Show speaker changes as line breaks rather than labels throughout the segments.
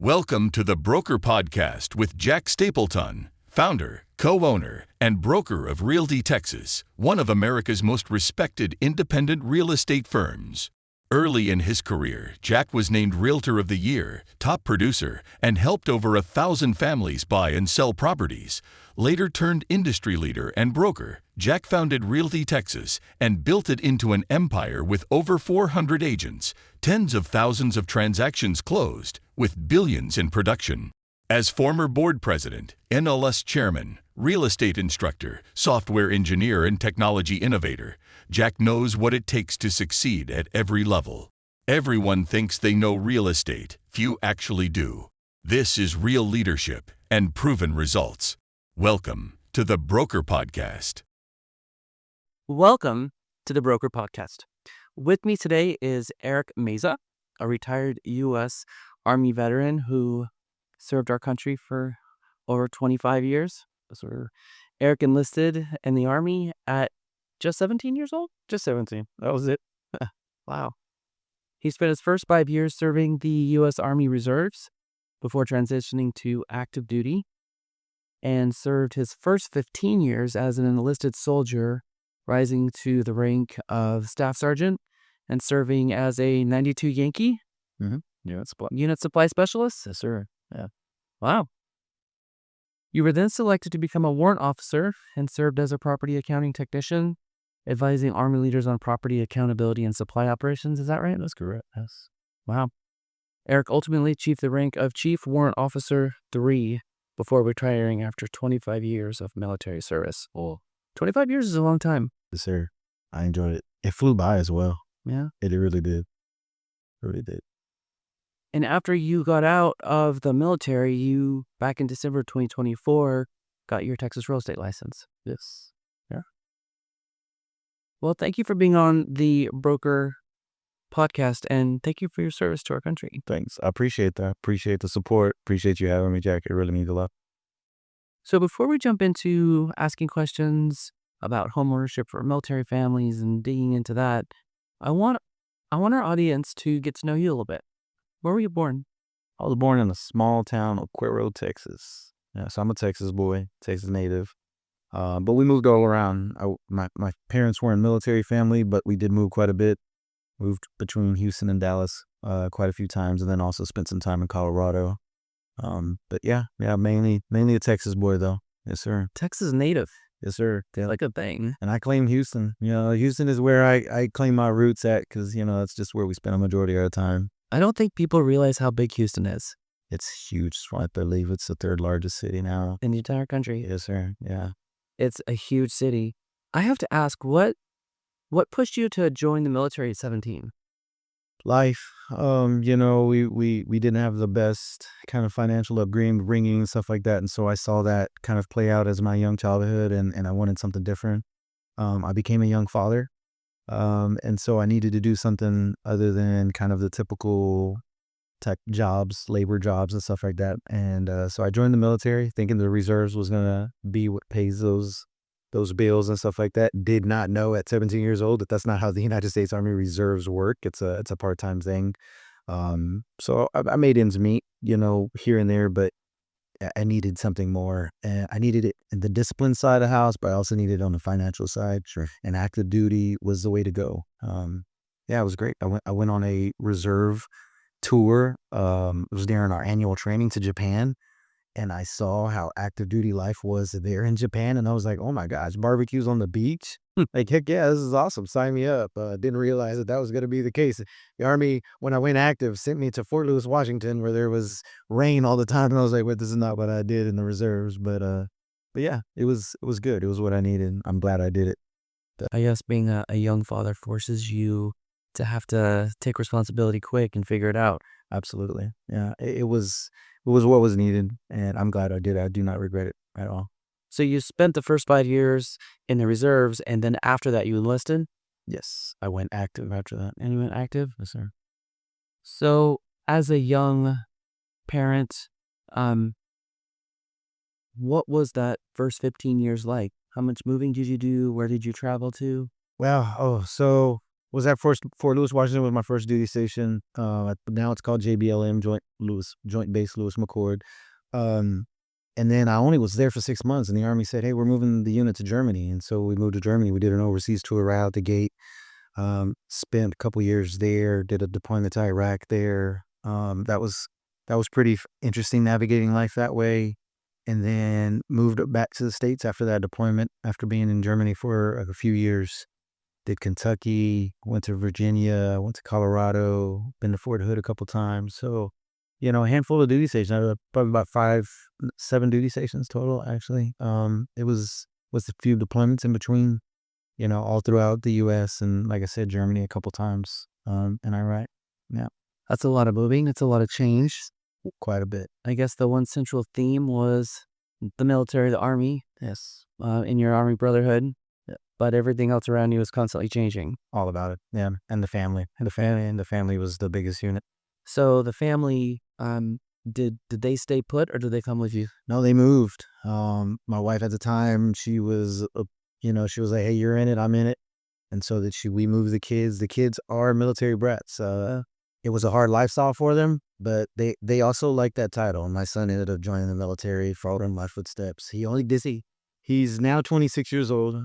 Welcome to the Broker Podcast with Jack Stapleton, founder, co-owner, and broker of Realty Texas, one of America's most respected independent real estate firms. Early in his career, Jack was named Realtor of the Year, top producer, and helped over 1,000 families buy and sell properties. Later turned industry leader and broker, Jack founded Realty Texas and built it into an empire with over 400 agents, tens of thousands of transactions closed, with billions in production. As former board president, NLS chairman, real estate instructor, software engineer, and technology innovator, Jack knows what it takes to succeed at every level. Everyone thinks they know real estate. Few actually do. This is real leadership and proven results. Welcome to the Broker Podcast.
Welcome to the Broker Podcast. With me today is Eric Meza, a retired U.S. Army veteran who served our country for over 25 years. So Eric enlisted in the Army at just 17 years old? Just 17. That was it. Wow. He spent his first 5 years serving the U.S. Army Reserves before transitioning to active duty, and served his first 15 years as an enlisted soldier, rising to the rank of Staff Sergeant and serving as a 92 Yankee Unit Supply Specialist.
Yes, sir.
Yeah. Wow. You were then selected to become a warrant officer and served as a property accounting technician, advising Army leaders on property accountability and supply operations. Is that right?
That's correct.
Yes. Wow. Eric ultimately achieved the rank of Chief Warrant Officer 3 before retiring after 25 years of military service.
Oh,
25 years is a long time.
yes, sir. I enjoyed it. It flew by as well.
Yeah.
It really did. It really did.
And after you got out of the military, you, back in December 2024, got your Texas real estate license.
Yes.
Well, thank you for being on the Broker Podcast, and thank you for your service to our country.
Thanks. I appreciate that. Appreciate the support. Appreciate you having me, Jack. It really means a lot.
So before we jump into asking questions about homeownership for military families and digging into that, I want our audience to get to know you a little bit. Where were you born?
I was born in a small town of Cuero, Texas. Yeah, so I'm a Texas boy, Texas native. But we moved all around. My parents were in military family, but we did move quite a bit. Moved between Houston and Dallas quite a few times, and then also spent some time in Colorado. But yeah, mainly a Texas boy though. Yes, sir.
Texas native.
Yes, sir.
That's like a thing.
And I claim Houston. Houston is where I claim my roots at because, that's just where we spend a majority of our time.
I don't think people realize how big Houston is.
It's huge. I believe it's the third largest city now.
In the entire country.
Yes, sir. Yeah.
It's a huge city. I have to ask, what pushed you to join the military at 17?
Life. We didn't have the best kind of financial upbringing and stuff like that. And so I saw that kind of play out as my young childhood and I wanted something different. I became a young father. And so I needed to do something other than kind of the typical tech jobs, labor jobs and stuff like that. And so I joined the military thinking the reserves was going to be what pays those bills and stuff like that. Did not know at 17 years old that that's not how the United States Army Reserves work. It's a part-time thing. So I made ends meet, here and there, but I needed something more. I needed it in the discipline side of the house, but I also needed it on the financial side.
Sure.
And active duty was the way to go. It was great. I went on a reserve tour. It was during our annual training to Japan. And I saw how active duty life was there in Japan. And I was like, oh my gosh, barbecues on the beach. Like, heck yeah, this is awesome. Sign me up. Didn't realize that was going to be the case. The Army, when I went active, sent me to Fort Lewis, Washington, where there was rain all the time. And I was like, wait, this is not what I did in the reserves. But yeah, it was good. It was what I needed. I'm glad I did it.
I guess being a young father forces you to have to take responsibility quick and figure it out.
Absolutely. Yeah, it was what was needed. And I'm glad I did it. I do not regret it at all.
So you spent the first 5 years in the reserves, and then after that you enlisted?
Yes, I went active after that.
And you went active?
Yes, sir.
So as a young parent, what was that first 15 years like? How much moving did you do? Where did you travel to?
Well, so Was at Fort Lewis, Washington was my first duty station. Now it's called JBLM, Joint Base Lewis McChord. Um, and then I only was there for 6 months, and the Army said, "Hey, we're moving the unit to Germany." And so we moved to Germany. We did an overseas tour right out the gate. Spent a couple years there. Did a deployment to Iraq there. That was pretty interesting navigating life that way. And then moved back to the States after that deployment. After being in Germany for a few years. Did Kentucky, went to Virginia, went to Colorado, been to Fort Hood a couple times. So, a handful of duty stations. Probably about 7 duty stations total, actually. It was a few deployments in between, all throughout the U.S. and, like I said, Germany a couple times, and Iraq. Yeah,
That's a lot of moving. It's a lot of change.
quite a bit.
I guess the one central theme was the military, the Army,
Yes,
in your Army brotherhood, but everything else around you is constantly changing.
all about it. Yeah, and the family. And the family was the biggest unit.
So the family, did they stay put or did they come with you?
No, they moved. My wife at the time, she was, she was like, "Hey, you're in it, I'm in it." And so we moved the kids. The kids are military brats. It was a hard lifestyle for them, but they also like that title. And my son ended up joining the military, following my footsteps. He's now 26 years old.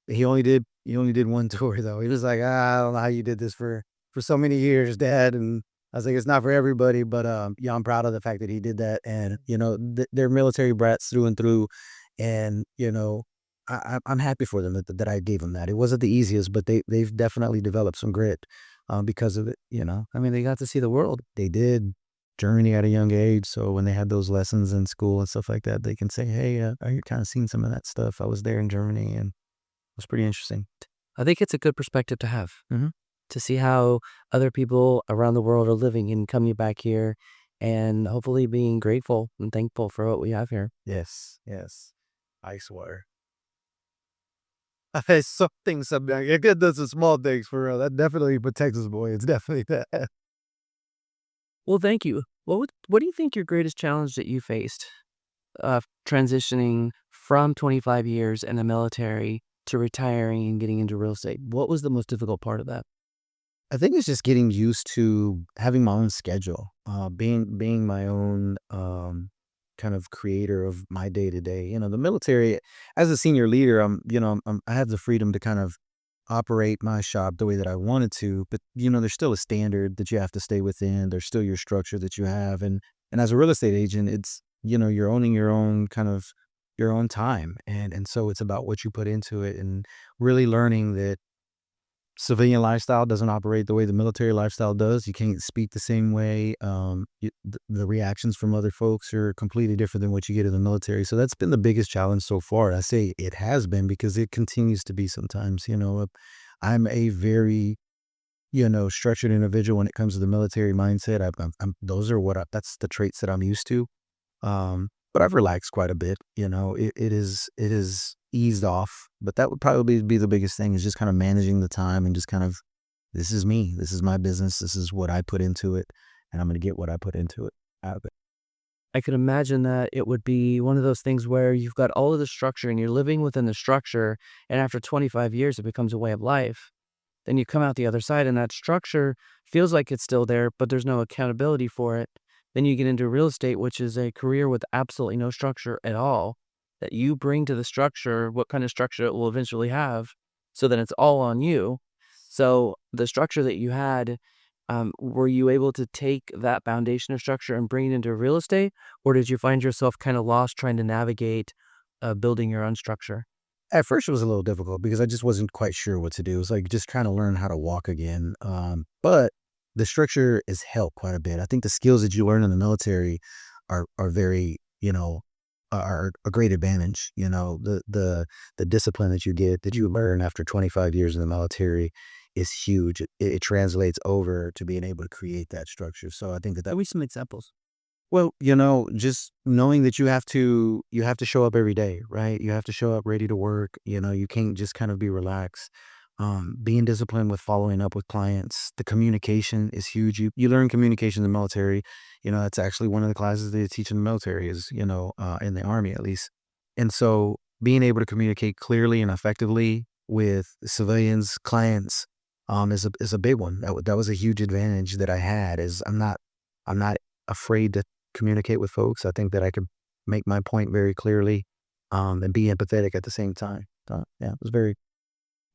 He only did one tour though. He was like, "I don't know how you did this for so many years, Dad." And I was like, "It's not for everybody," but yeah, I'm proud of the fact that he did that. And they're military brats through and through, and I'm happy for them that I gave them that. It wasn't the easiest, but they've definitely developed some grit because of it.
I mean, they got to see the world.
They did Germany at a young age, so when they had those lessons in school and stuff like that, they can say, "Hey, you kind of seen some of that stuff. I was there in Germany, and it was pretty interesting."
I think it's a good perspective to have,
Mhm.
to see how other people around the world are living and coming back here and hopefully being grateful and thankful for what we have here.
Yes, yes. Ice water. It's something. It does the small things for real. That definitely protects us, boy. It's definitely that.
Well, thank you. What do you think your greatest challenge that you faced, transitioning from 25 years in the military to retiring and getting into real estate? What was the most difficult part of that?
I think it's just getting used to having my own schedule, being my own kind of creator of my day to day. The military, as a senior leader, I have the freedom to kind of operate my shop the way that I wanted to, but there's still a standard that you have to stay within. There's still your structure that you have, and as a real estate agent, it's you're owning your own kind of your own time, and so it's about what you put into it, and really learning that civilian lifestyle doesn't operate the way the military lifestyle does. You can't speak the same way. The reactions from other folks are completely different than what you get in the military. So that's been the biggest challenge so far. I say it has been because it continues to be sometimes. I'm a very structured individual when it comes to the military mindset. That's the traits that I'm used to. But I've relaxed quite a bit. It is eased off, but that would probably be the biggest thing is just kind of managing the time and just kind of, this is me, this is my business, this is what I put into it, and I'm going to get what I put into it out of it.
I could imagine that it would be one of those things where you've got all of the structure and you're living within the structure, and after 25 years, it becomes a way of life. Then you come out the other side and that structure feels like it's still there, but there's no accountability for it. Then you get into real estate, which is a career with absolutely no structure at all, that you bring to the structure what kind of structure it will eventually have, so that it's all on you. So the structure that you had, were you able to take that foundation of structure and bring it into real estate, or did you find yourself kind of lost trying to navigate building your own structure?
At first, it was a little difficult because I just wasn't quite sure what to do. It was like just trying to learn how to walk again. But the structure has helped quite a bit. I think the skills that you learn in the military are very, are a great advantage. The discipline that you learn after 25 years in the military is huge. It translates over to being able to create that structure. So I think that
Give me some examples.
well, just knowing that you have to show up every day, right? You have to show up ready to work. You can't just kind of be relaxed. Being disciplined with following up with clients. The communication is huge. You learn communication in the military. That's actually one of the classes they teach in the military is, in the Army at least. And so being able to communicate clearly and effectively with civilians, clients, is a big one. That was a huge advantage that I had. Is I'm not afraid to communicate with folks. I think that I could make my point very clearly, and be empathetic at the same time. Yeah, it was very.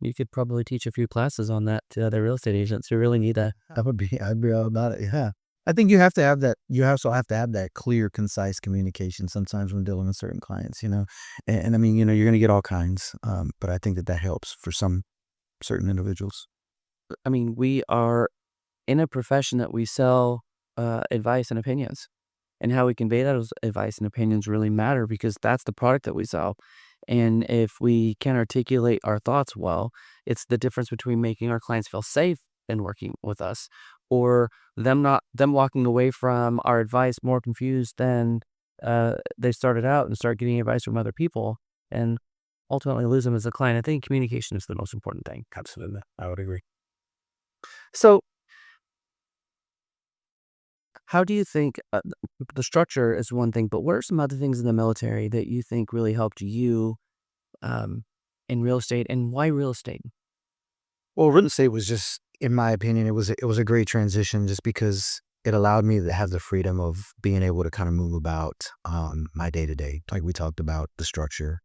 You could probably teach a few classes on that to other real estate agents who really need that.
I'd be all about it. Yeah. I think you have to have that. You also have to have that clear, concise communication sometimes when dealing with certain clients, and I mean, you're going to get all kinds. But I think that helps for some certain individuals.
I mean, we are in a profession that we sell advice and opinions, and how we convey those advice and opinions really matter because that's the product that we sell. And if we can articulate our thoughts well, it's the difference between making our clients feel safe in working with us, or them walking away from our advice more confused than they started out and start getting advice from other people, and ultimately lose them as a client. I think communication is the most important thing.
Absolutely, I would agree.
So, how do you think the structure is one thing, but what are some other things in the military that you think really helped you um, in real estate, and why real estate?
Well, real estate was just, in my opinion, it was a great transition just because it allowed me to have the freedom of being able to kind of move about my day to day, like we talked about the structure.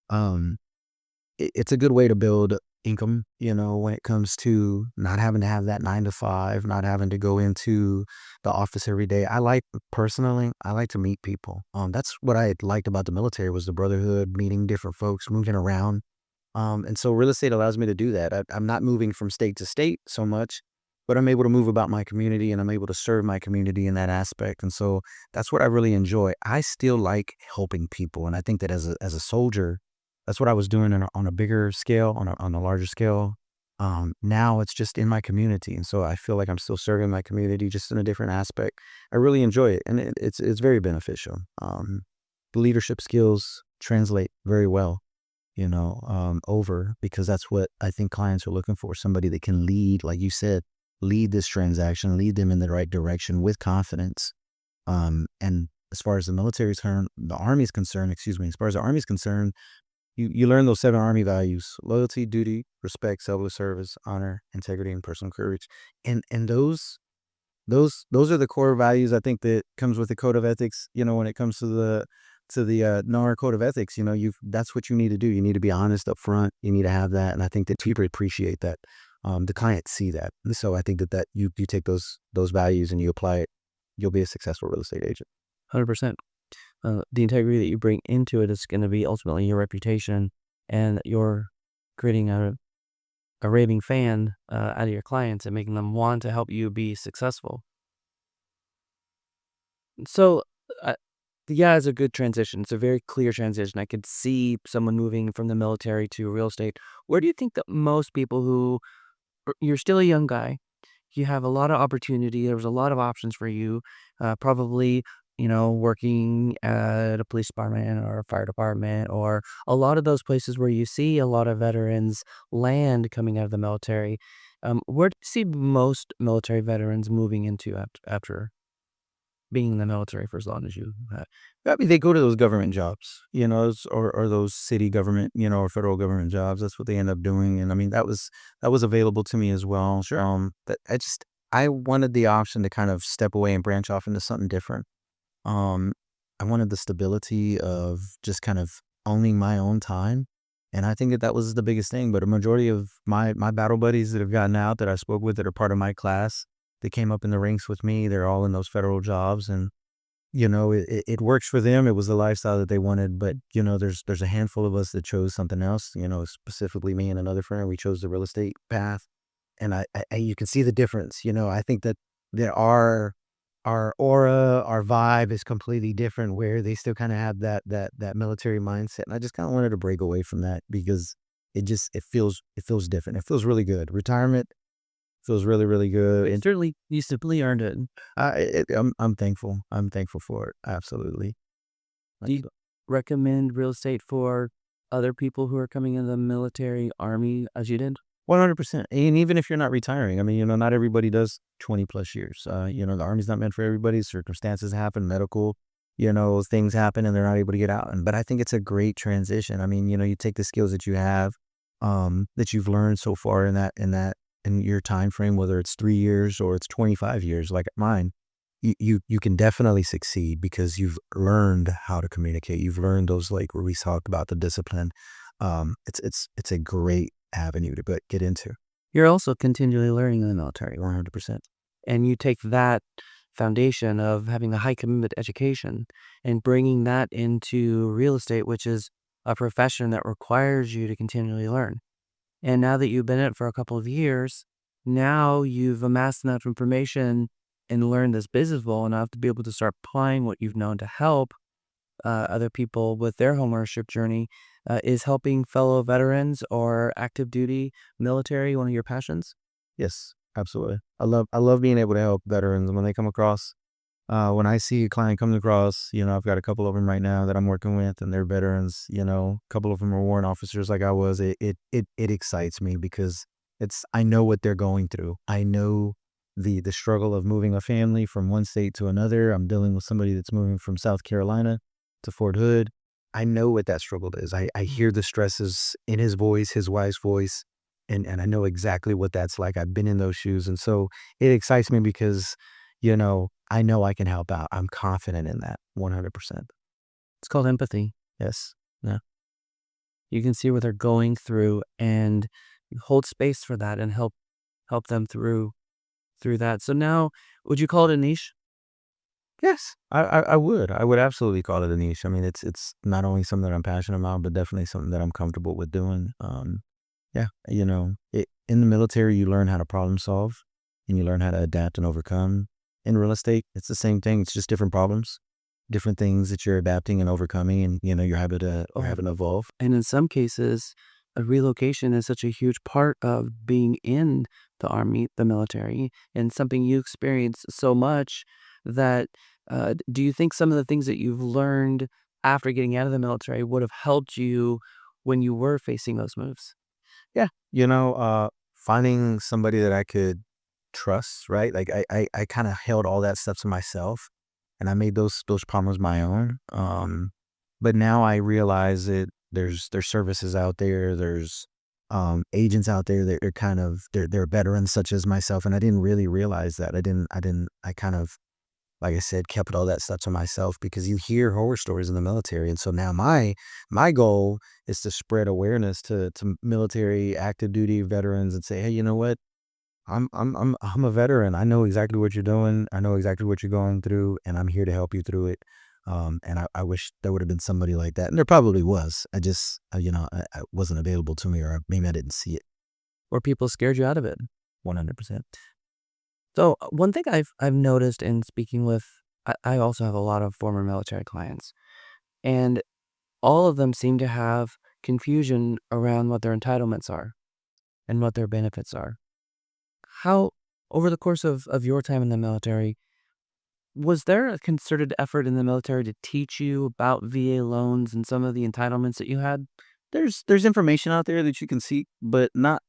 Um, it's a good way to build income, when it comes to not having to have that 9 to 5, not having to go into the office every day. Personally, I like to meet people. That's what I liked about the military was the brotherhood, meeting different folks, moving around. And so real estate allows me to do that. I'm not moving from state to state so much, but I'm able to move about my community and I'm able to serve my community in that aspect. And so that's what I really enjoy. I still like helping people. And I think that as a soldier, that's what I was doing on a bigger scale, on a larger scale. Now it's just in my community. And so I feel like I'm still serving my community just in a different aspect. I really enjoy it. And it's very beneficial. The leadership skills translate very well over because that's what I think clients are looking for. Somebody that can lead, like you said, lead this transaction, lead them in the right direction with confidence. And as far as the Army's concerned, excuse me, as far as the Army's concerned, you learn those 7 Army values: loyalty, duty, respect, selfless service, honor, integrity, and personal courage. And those are the core values I think that comes with the code of ethics, when it comes to the NAR code of ethics. That's what you need to do. You need to be honest up front. You need to have that. And I think that people appreciate that. The clients see that. And so I think that you take those values and you apply it, you'll be a successful real estate agent.
100%. The integrity that you bring into it is going to be ultimately your reputation, and you're creating a raving fan out of your clients and making them want to help you be successful. So, uh, yeah, it's a good transition. It's a very clear transition. I could see someone moving from the military to real estate. Where do you think that most people you're still a young guy, you have a lot of opportunity, there was a lot of options for you, probably, working at a police department or a fire department, or a lot of those places where you see a lot of veterans land coming out of the military. Where do you see most military veterans moving into after being in the military for as long as you have?
I mean, they go to those government jobs, or those city government, or federal government jobs. That's what they end up doing. And I mean, that was available to me as well.
Sure.
But I wanted the option to kind of step away and branch off into something different. Um, I wanted the stability of just kind of owning my own time. And I think that was the biggest thing. But a majority of my battle buddies that have gotten out that I spoke with that are part of my class, they came up in the ranks with me. They're all in those federal jobs. And it works for them. It was the lifestyle that they wanted. But, there's a handful of us that chose something else, specifically me and another friend. We chose the real estate path. And you can see the difference. I think that there are our aura, our vibe is completely different where they still kind of have that military mindset. And I just kind of wanted to break away from that because it feels different. It feels really good. Retirement feels really, really good. And
Certainly, you simply earned it.
I'm thankful. I'm thankful for it. Absolutely.
Do you recommend real estate for other people who are coming in the military, army, as you did?
100%. And even if you're not retiring, I mean, not everybody does 20 plus years. The Army's not meant for everybody. Circumstances happen, medical, things happen and they're not able to get out. But I think it's a great transition. I mean, you take the skills that you have, that you've learned so far in that in your time frame, whether it's 3 years or it's 25 years like mine, you can definitely succeed because you've learned how to communicate. You've learned those, like where we talked about the discipline. It's a great avenue to get into.
You're also continually learning in the military,
100%.
and you take that foundation of having the high commitment education and bringing that into real estate, which is a profession that requires you to continually learn. And now that you've been in it for a couple of years, now you've amassed enough information and learned this business well enough to be able to start applying what you've known to help other people with their homeownership journey. Is helping fellow veterans or active duty military one of your passions?
Yes, absolutely. I love being able to help veterans when they come across. When I see a client coming across, I've got a couple of them right now that I'm working with, and they're veterans. A couple of them are warrant officers, like I was. It excites me because I know what they're going through. I know the struggle of moving a family from one state to another. I'm dealing with somebody that's moving from South Carolina to Fort Hood. I know what that struggle is. I hear the stresses in his voice, his wife's voice, and I know exactly what that's like. I've been in those shoes. And so it excites me because, I know I can help out. I'm confident in that 100%.
It's called empathy.
Yes.
Yeah. You can see what they're going through and you hold space for that and help them through that. So now, would you call it a niche?
Yes, I would. I would absolutely call it a niche. I mean, it's not only something that I'm passionate about, but definitely something that I'm comfortable with doing. Yeah, in the military, you learn how to problem solve and you learn how to adapt and overcome. In real estate, it's the same thing. It's just different problems, different things that you're adapting and overcoming, and you're having to evolve.
And in some cases, a relocation is such a huge part of being in the Army, the military, and something you experience so much that do you think some of the things that you've learned after getting out of the military would have helped you when you were facing those moves?
Yeah, finding somebody that I could trust, right? Like I kind of held all that stuff to myself, and I made those problems my own. But now I realize that there's services out there, there's agents out there that are they're veterans such as myself, and I didn't really realize that. I kind of, like I said, kept all that stuff to myself because you hear horror stories in the military. And so now my goal is to spread awareness to military active duty veterans and say, hey, you know what? I'm a veteran. I know exactly what you're doing. I know exactly what you're going through, and I'm here to help you through it. And I wish there would have been somebody like that, and there probably was. I just, I wasn't available to me, or maybe I didn't see it.
Or people scared you out of it?
100%.
So one thing I've noticed in speaking with, I also have a lot of former military clients, and all of them seem to have confusion around what their entitlements are and what their benefits are. How, over the course of your time in the military, was there a concerted effort in the military to teach you about VA loans and some of the entitlements that you had?
There's information out there that you can seek, but not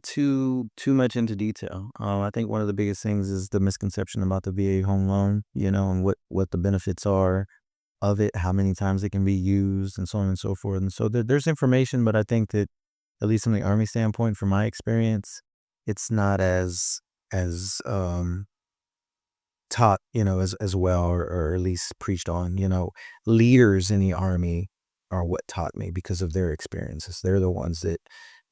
too much into detail. I think one of the biggest things is the misconception about the VA home loan, and what the benefits are of it, how many times it can be used, and so on and so forth. And so there's information, but I think that at least from the Army standpoint, from my experience, it's not as taught, as well, or at least preached on. Leaders in the Army are what taught me because of their experiences. They're the ones that,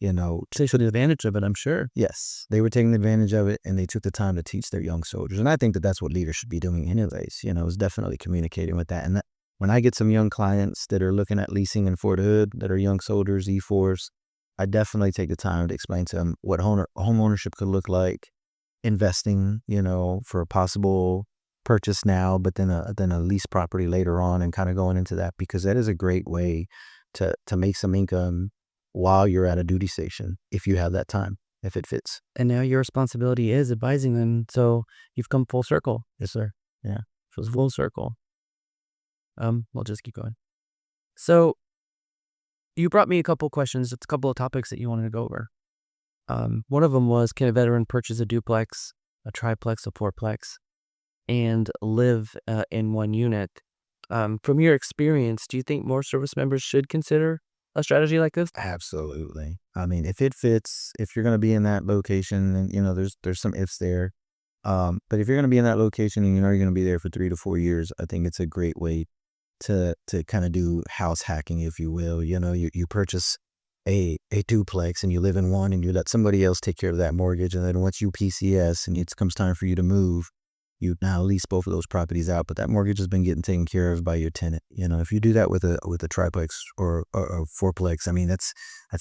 They took advantage of it, I'm sure.
yes, they were taking advantage of it, and they took the time to teach their young soldiers. And I think that that's what leaders should be doing anyways, is definitely communicating with that. And when I get some young clients that are looking at leasing in Fort Hood that are young soldiers, E4s, I definitely take the time to explain to them what home ownership could look like, investing, for a possible purchase now, but then a lease property later on, and kind of going into that, because that is a great way to make some income while you're at a duty station, if you have that time, if it fits.
And now your responsibility is advising them. So you've come full circle.
Yes, sir. Yeah.
So it's full circle. We'll just keep going. So you brought me a couple questions. It's a couple of topics that you wanted to go over. One of them was, can a veteran purchase a duplex, a triplex, a fourplex, and live in one unit? From your experience, do you think more service members should consider a strategy like this?
Absolutely. I mean, if it fits, if you're going to be in that location, and there's some ifs there. But if you're going to be in that location and you're going to be there for 3 to 4 years, I think it's a great way to kind of do house hacking, if you will. You purchase a duplex and you live in one and you let somebody else take care of that mortgage. And then once you PCS and it comes time for you to move, you now lease both of those properties out, but that mortgage has been getting taken care of by your tenant. If you do that with a triplex or a fourplex, I mean, that's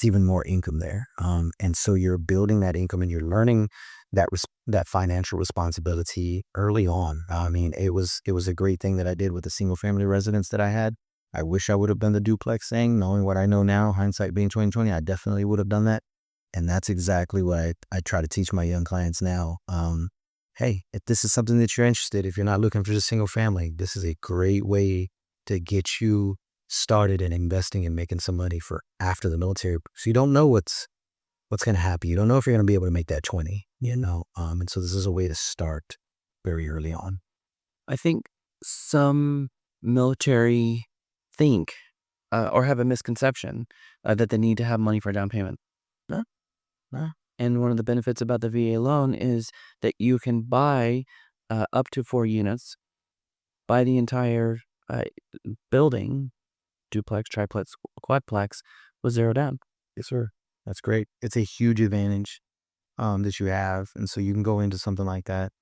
even more income there. And so you're building that income and you're learning that financial responsibility early on. I mean, it was a great thing that I did with the single family residence that I had. I wish I would have done the duplex thing, knowing what I know now, hindsight being 2020, I definitely would have done that. And that's exactly what I try to teach my young clients now. Hey, if this is something that you're interested, if you're not looking for just single family, this is a great way to get you started in investing and making some money for after the military. So you don't know what's going to happen. You don't know if you're going to be able to make that 20, and so this is a way to start very early on.
I think some military think or have a misconception that they need to have money for a down payment.
No, no.
And one of the benefits about the VA loan is that you can buy up to 4 units, buy the entire building, duplex, triplex, quadplex, with zero down.
Yes, sir. That's great. It's a huge advantage that you have. And so you can go into something like that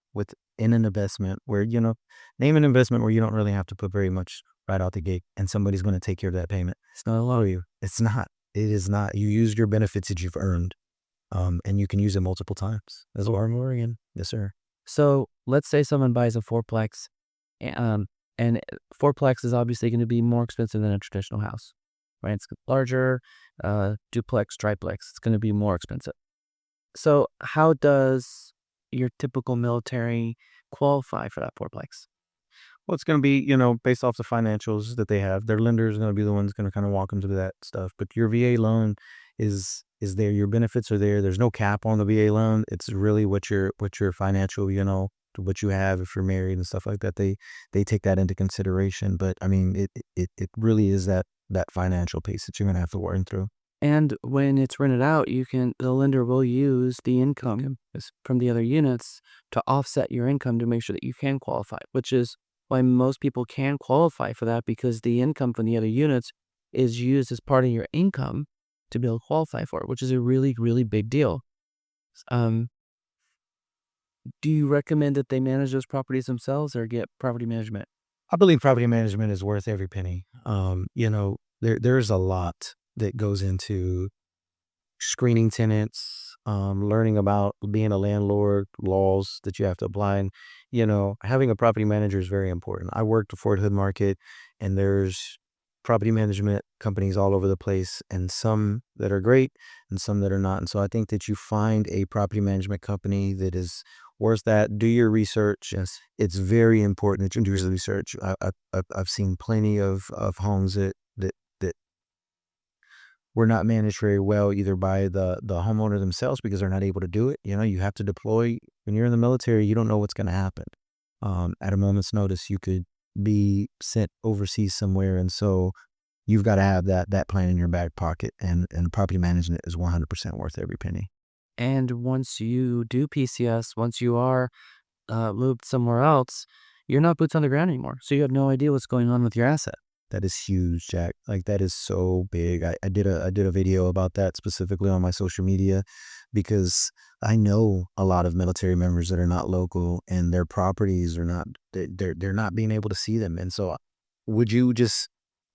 in an investment where, name an investment where you don't really have to put very much right out the gate and somebody's going to take care of that payment. It's not a lot of you. It's not. It is not. You use your benefits that you've earned. And you can use it multiple times. That's what I'm Oregon. Yes, sir.
So let's say someone buys a fourplex, and fourplex is obviously going to be more expensive than a traditional house, right? It's larger, duplex, triplex. It's going to be more expensive. So how does your typical military qualify for that fourplex?
Well, it's going to be, based off the financials that they have. Their lender is going to be the ones going to kind of walk them through that stuff. But your VA loan is there. Your benefits are there. There's no cap on the VA loan. It's really what your financial, what you have if you're married and stuff like that. They take that into consideration. But I mean, it really is that financial piece that you're going to have to work through.
And when it's rented out, the lender will use the income from the other units to offset your income to make sure that you can qualify, which is why most people can qualify for that, because the income from the other units is used as part of your income to be able to qualify for it, which is a really, really big deal. Do you recommend that they manage those properties themselves or get property management?
I believe property management is worth every penny. There's a lot that goes into screening tenants, learning about being a landlord, laws that you have to apply. And, having a property manager is very important. I work the Fort Hood market, and there's property management companies all over the place, and some that are great and some that are not. And so I think that you find a property management company that is worth that. Do your research. It's very important that you do your research. I've seen plenty of homes that were not managed very well, either by the homeowner themselves because they're not able to do it. You have to deploy. When you're in the military, you don't know what's going to happen. At a moment's notice, you could be sent overseas somewhere. And so you've got to have that plan in your back pocket, and property management is 100% worth every penny.
And once you do PCS, once you are moved somewhere else, you're not boots on the ground anymore. So you have no idea what's going on with your asset.
That is huge, Jack. Like, that is so big. I did a video about that specifically on my social media, because I know a lot of military members that are not local, and their properties are not, they're not being able to see them. And so would you just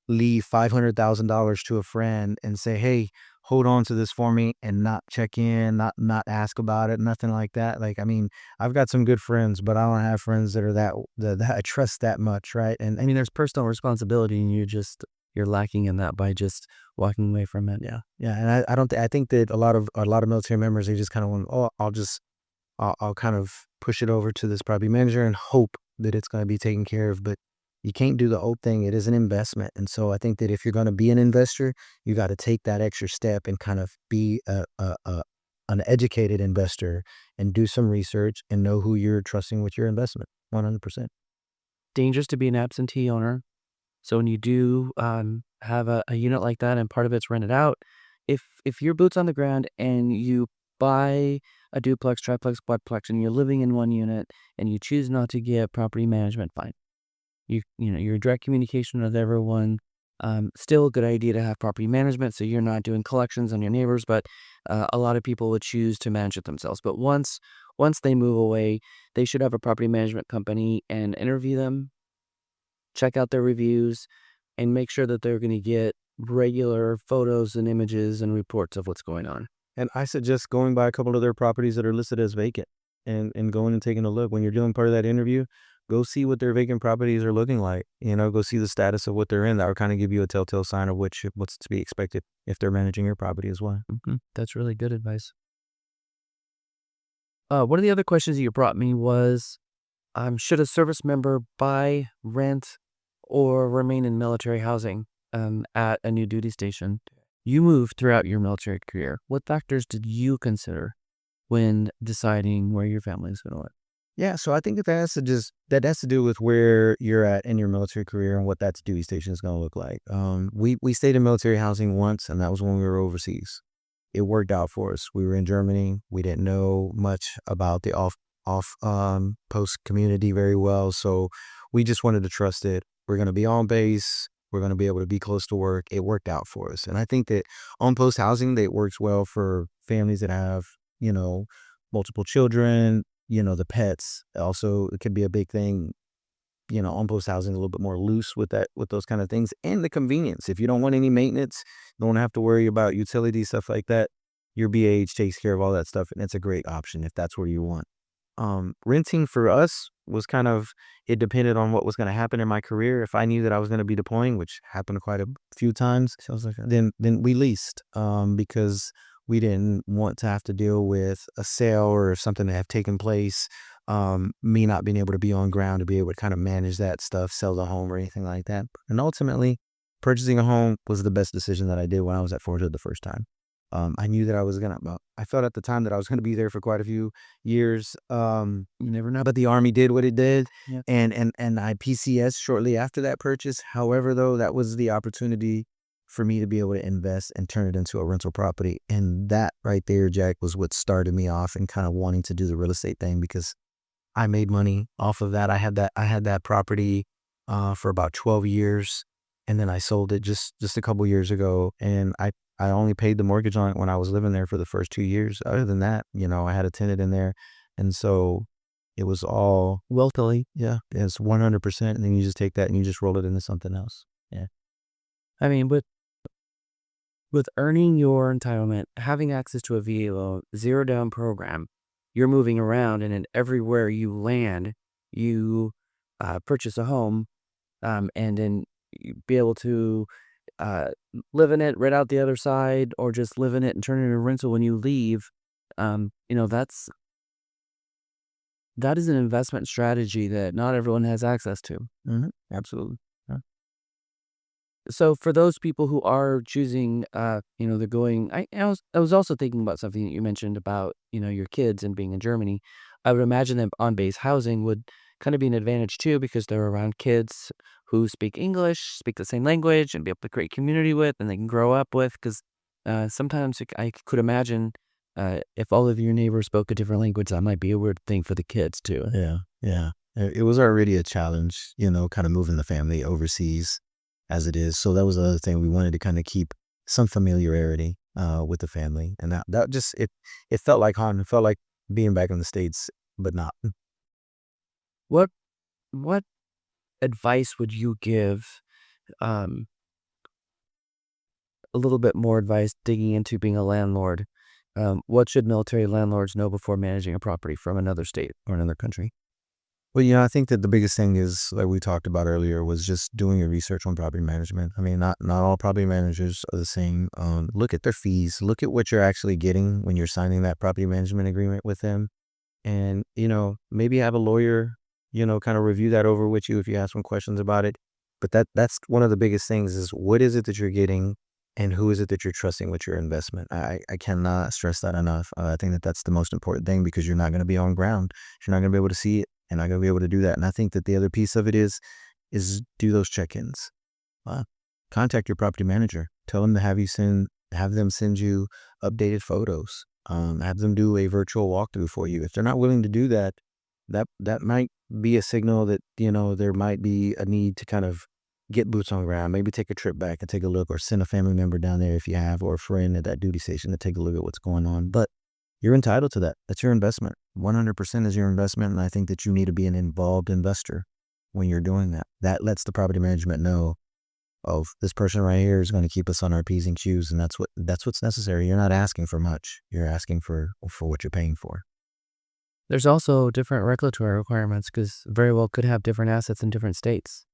leave $500,000 to a friend and say, hey, hold on to this for me, and not check in, not ask about it, nothing like that? Like, I mean, I've got some good friends, but I don't have friends that are that I trust that much, right? And
I mean, there's personal responsibility, and you're lacking in that by just walking away from it. Yeah.
Yeah, and I don't. I think that a lot of military members, they just kind of want, oh, I'll kind of push it over to this property manager and hope that it's going to be taken care of. But you can't do the old thing. It is an investment. And so I think that if you're going to be an investor, you got to take that extra step and kind of be an educated investor and do some research and know who you're trusting with your investment. 100%.
Dangerous to be an absentee owner. So when you do have a unit like that and part of it's rented out, if you're boots on the ground and you buy a duplex, triplex, quadplex, and you're living in one unit and you choose not to get property management, fine. You're in direct communication with everyone. Still a good idea to have property management so you're not doing collections on your neighbors, but a lot of people would choose to manage it themselves. But once they move away, they should have a property management company and interview them, check out their reviews, and make sure that they're going to get regular photos and images and reports of what's going on.
And I suggest going by a couple of their properties that are listed as vacant and going and taking a look. When you're doing part of that interview, go see what their vacant properties are looking like. Go see the status of what they're in. That will kind of give you a telltale sign of what's to be expected if they're managing your property as well.
That's really good advice. One of the other questions you brought me was, should a service member buy, rent, or remain in military housing at a new duty station? You moved throughout your military career. What factors did you consider when deciding where your family is going to live?
Yeah, so I think that has to do with where you're at in your military career and what that duty station is going to look like. We stayed in military housing once, and that was when we were overseas. It worked out for us. We were in Germany. We didn't know much about the off post community very well, so we just wanted to trust it. We're going to be on base. We're going to be able to be close to work. It worked out for us, and I think that on post housing that works well for families that have multiple children. The pets also, it could be a big thing. On post housing a little bit more loose with those kind of things, and the convenience. If you don't want any maintenance, don't have to worry about utility stuff like that. Your BH takes care of all that stuff, and it's a great option if that's where you want. Renting for us was it depended on what was going to happen in my career. If I knew that I was going to be deploying, which happened quite a few times, so I was like, then we leased, because we didn't want to have to deal with a sale or something to have taken place. Me not being able to be on ground to be able to kind of manage that stuff, sell the home or anything like that. And ultimately, purchasing a home was the best decision that I did when I was at Fort Hood the first time. I knew that I felt at the time that I was going to be there for quite a few years.
You never know.
But the Army did what it did.
Yeah.
And I PCS shortly after that purchase. However, though, that was the opportunity for me to be able to invest and turn it into a rental property. And that right there, Jack, was what started me off and kind of wanting to do the real estate thing, because I made money off of that. I had that property for about 12 years, and then I sold it just a couple years ago, and I only paid the mortgage on it when I was living there for the first 2 years. Other than that, I had a tenant in there, and so it was all wealthily. Yeah, it's 100%, and then you just take that and you just roll it into something else. Yeah.
I mean, with earning your entitlement, having access to a VA loan, zero down program, you're moving around, and everywhere you land, you purchase a home, and then you be able to live in it, rent out the other side, or just live in it and turn it into a rental when you leave. That is an investment strategy that not everyone has access to.
Absolutely.
So for those people who are choosing, they're going. I was also thinking about something that you mentioned about your kids and being in Germany. I would imagine that on base housing would kind of be an advantage too, because they're around kids who speak English, speak the same language, and be able to create community with, and they can grow up with. Because sometimes I could imagine if all of your neighbors spoke a different language, that might be a weird thing for the kids too.
Yeah. It was already a challenge, kind of moving the family overseas as it is. So that was the other thing. We wanted to kind of keep some familiarity with the family. And that just, it felt like home. It felt like being back in the States, but not.
What advice would you give? A little bit more advice digging into being a landlord. What should military landlords know before managing a property from another state or another country?
Well, I think that the biggest thing is, like we talked about earlier, was just doing your research on property management. I mean, not all property managers are the same. Look at their fees. Look at what you're actually getting when you're signing that property management agreement with them. And, maybe have a lawyer, kind of review that over with you if you have some questions about it. But that's one of the biggest things is, what is it that you're getting and who is it that you're trusting with your investment? I cannot stress that enough. I think that that's the most important thing, because you're not going to be on ground. You're not going to be able to see it. And not going to be able to do that. And I think that the other piece of it is do those check-ins. contact your property manager. Tell them to have them send you updated photos. Have them do a virtual walkthrough for you. If they're not willing to do that, that might be a signal that, there might be a need to kind of get boots on the ground, maybe take a trip back and take a look, or send a family member down there if you have, or a friend at that duty station to take a look at what's going on. But you're entitled to that. That's your investment. 100% is your investment. And I think that you need to be an involved investor when you're doing that. That lets the property management know, oh, this person right here is going to keep us on our P's and Q's. And that's what's necessary. You're not asking for much. You're asking for what you're paying for.
There's also different regulatory requirements because very well could have different assets in different states.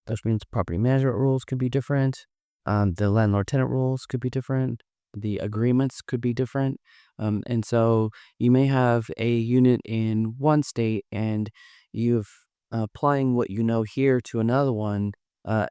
That means property management rules could be different. The landlord-tenant rules could be different. The agreements could be different. And so you may have a unit in one state and you've applying what you know here to another one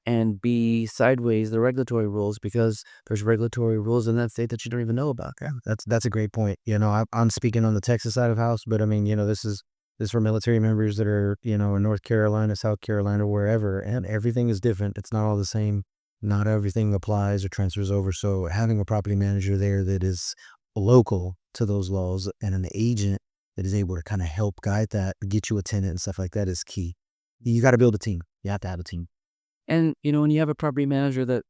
and be sideways the regulatory rules because there's regulatory rules in that state that you don't even know about.
Yeah, that's a great point. I'm speaking on the Texas side of the house, but I mean, this is for military members that are, in North Carolina, South Carolina, wherever, and everything is different. It's not all the same. Not everything applies or transfers over. So having a property manager there that is local to those laws and an agent that is able to kind of help guide that, get you a tenant and stuff like that is key. You got to build a team. You have to have a team.
And, when you have a property manager that,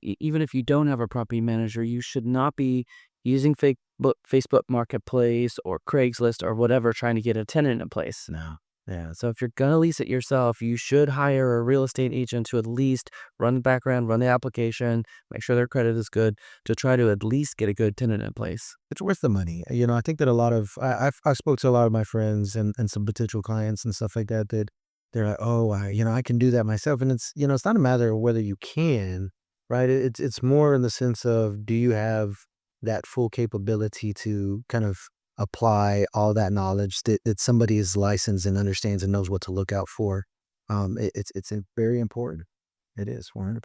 even if you don't have a property manager, you should not be using Facebook Marketplace or Craigslist or whatever trying to get a tenant in place.
No.
Yeah. So if you're going to lease it yourself, you should hire a real estate agent to at least run the background, run the application, make sure their credit is good to try to at least get a good tenant in place.
It's worth the money. I think that a lot of, I spoke to a lot of my friends and some potential clients and stuff like that, that they're like, oh, I can do that myself. And it's, it's not a matter of whether you can, right? It's more in the sense of, do you have that full capability to kind of apply all that knowledge that somebody is licensed and understands and knows what to look out for. It's very important. It is 100%.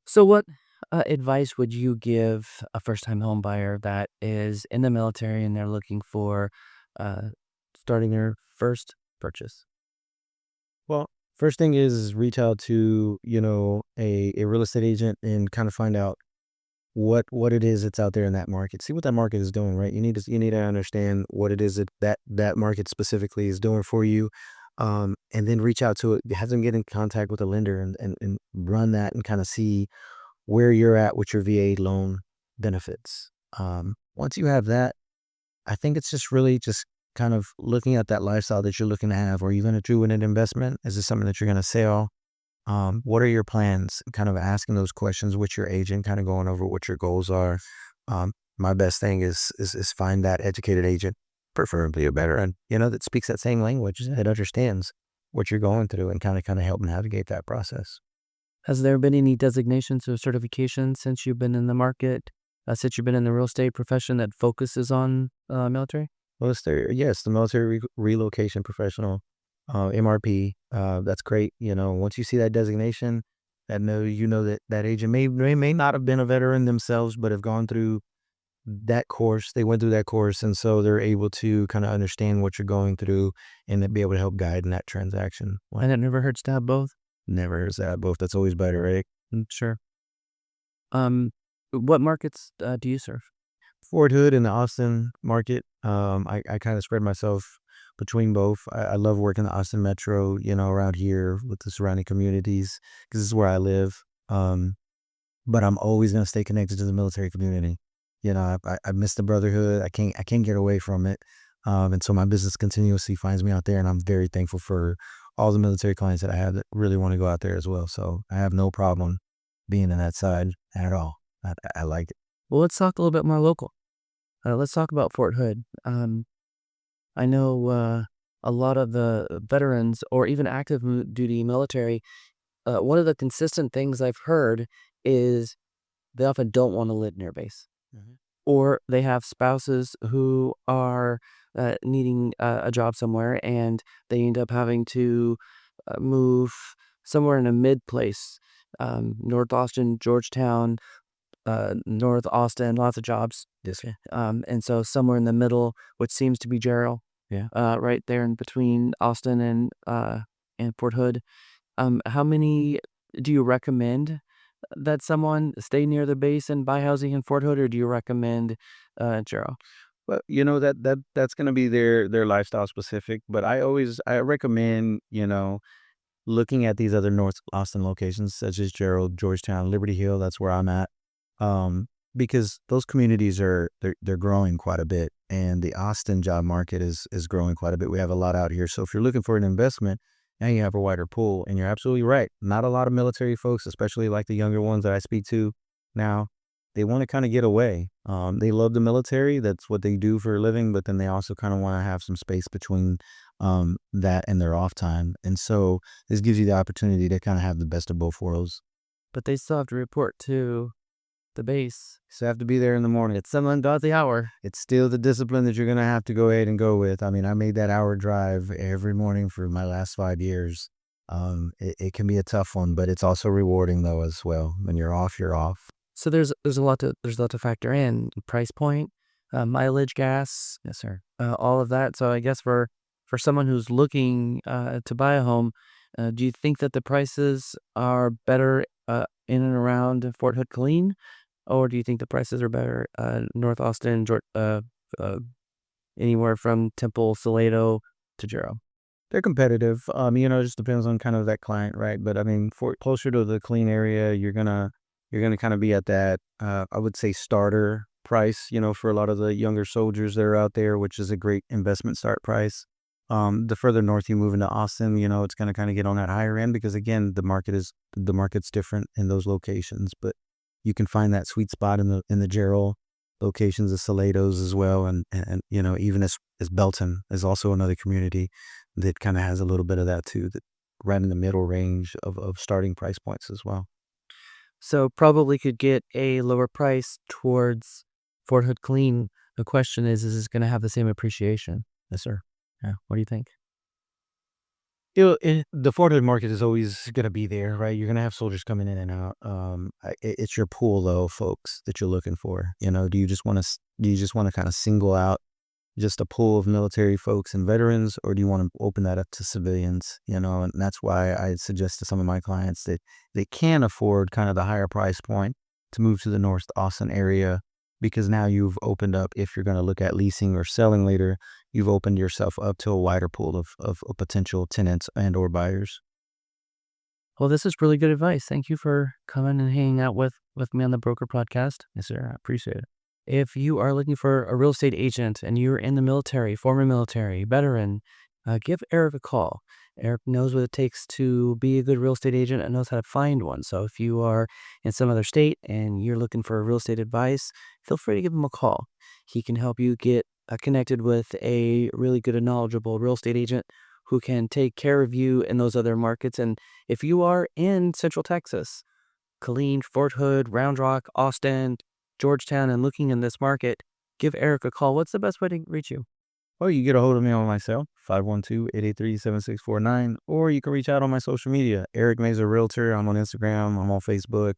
So what advice would you give a first-time home buyer that is in the military and they're looking for starting their first purchase?
Well, first thing is reach out to, a real estate agent and kind of find out what it is that's out there in that market. See what that market is doing, right? You need to understand what it is that market specifically is doing for you. And then reach out to it, have them get in contact with a lender and run that and kind of see where you're at with your VA loan benefits. Once you have that, I think it's just really just kind of looking at that lifestyle that you're looking to have. Are you going to do an investment? Is this something that you're going to sell? What are your plans? Kind of asking those questions with your agent, kind of going over what your goals are. My best thing is find that educated agent, preferably a veteran, that speaks that same language, that understands what you're going through and kind of help navigate that process.
Has there been any designations or certifications since you've been in the market, since you've been in the real estate profession that focuses on military?
Well, yes, the military relocation professional. MRP, that's great. Once you see that designation, that agent may not have been a veteran themselves, but have gone through that course. They went through that course, and so they're able to kind of understand what you're going through and then be able to help guide in that transaction.
And it never hurts to have both.
Never hurts to have both. That's always better, right?
Sure. What markets do you serve?
Fort Hood and the Austin market. I kind of spread myself between both. I love working the Austin Metro, around here with the surrounding communities because this is where I live. But I'm always going to stay connected to the military community. I miss the brotherhood. I can't get away from it. And so my business continuously finds me out there, and I'm very thankful for all the military clients that I have that really want to go out there as well. So I have no problem being in that side at all. I like it.
Well, let's talk a little bit more local. Let's talk about Fort Hood. I know a lot of the veterans or even active duty military, one of the consistent things I've heard is they often don't want to live near base. Mm-hmm. Or they have spouses who are needing a job somewhere and they end up having to move somewhere in a mid place, North Austin, Georgetown, North Austin, lots of jobs.
Yes.
And so somewhere in the middle, which seems to be Gerald.
Yeah.
Right there in between Austin and Fort Hood. How many do you recommend that someone stay near the base and buy housing in Fort Hood, or do you recommend Jarrow?
But that's gonna be their lifestyle specific. But I recommend, looking at these other North Austin locations such as Gerald, Georgetown, Liberty Hill. That's where I'm at. Um, because those communities they're growing quite a bit, and the Austin job market is growing quite a bit. We have a lot out here. So if you're looking for an investment, now you have a wider pool. And you're absolutely right. Not a lot of military folks, especially like the younger ones that I speak to now. They want to kind of get away. They love the military. That's what they do for a living. But then they also kind of want to have some space between that and their off time. And so this gives you the opportunity to kind of have the best of both worlds.
But they still have to report to the base.
So have to be there in the morning.
It's some ungodly hour.
It's still the discipline that you're going to have to go ahead and go with. I mean, I made that hour drive every morning for my last 5 years. It can be a tough one, but it's also rewarding though as well. When you're off, you're off.
So there's a lot to factor in: price point, mileage, gas,
Yes, sir.
all of that. So I guess for someone who's looking to buy a home, do you think that the prices are better in and around Fort Hood, Killeen, or do you think the prices are better North Austin, anywhere from Temple, Salado to Jarrow?
They're competitive. It just depends on kind of that client, right? But I mean, for closer to the clean area, you're gonna kind of be at that, I would say, starter price, for a lot of the younger soldiers that are out there, which is a great investment start price. The further north you move into Austin, it's gonna kind of get on that higher end because again, the market's different in those locations, but you can find that sweet spot in the Gerald locations, the Salados as well, and even as Belton is also another community that kind of has a little bit of that too, that right in the middle range of starting price points as well.
So probably could get a lower price towards Fort Hood, Killeen. The question is it going to have the same appreciation?
Yes, sir.
Yeah. What do you think?
The Fort Hood market is always going to be there, right? You're going to have soldiers coming in and out. It's your pool though, folks, that you're looking for. Do you just want to kind of single out just a pool of military folks and veterans, or do you want to open that up to civilians? And that's why I suggest to some of my clients that they can afford kind of the higher price point to move to the North Austin area, because now you've opened up, if you're going to look at leasing or selling later, you've opened yourself up to a wider pool of potential tenants and or buyers.
Well, this is really good advice. Thank you for coming and hanging out with me on the Broker Podcast. Yes, sir. I appreciate it. If you are looking for a real estate agent and you're in the military, former military, veteran, give Eric a call. Eric knows what it takes to be a good real estate agent and knows how to find one. So if you are in some other state and you're looking for real estate advice, feel free to give him a call. He can help you get connected with a really good and knowledgeable real estate agent who can take care of you in those other markets. And if you are in Central Texas, Killeen, Fort Hood, Round Rock, Austin, Georgetown, and looking in this market, give Eric a call. What's the best way to reach you?
Well, you get a hold of me on my cell, 512-883-7649, or you can reach out on my social media, Eric Meza Realtor. I'm on Instagram, I'm on Facebook.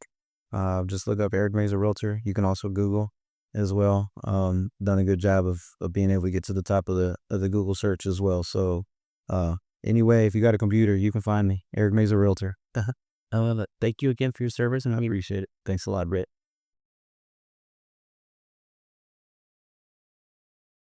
Just look up Eric Meza Realtor. You can also Google as well. Done a good job of being able to get to the top of the Google search as well. So anyway, if you got a computer, you can find me, Eric Meza Realtor.
I love it. Thank you again for your service, and
I appreciate it. Thanks a lot, Brett.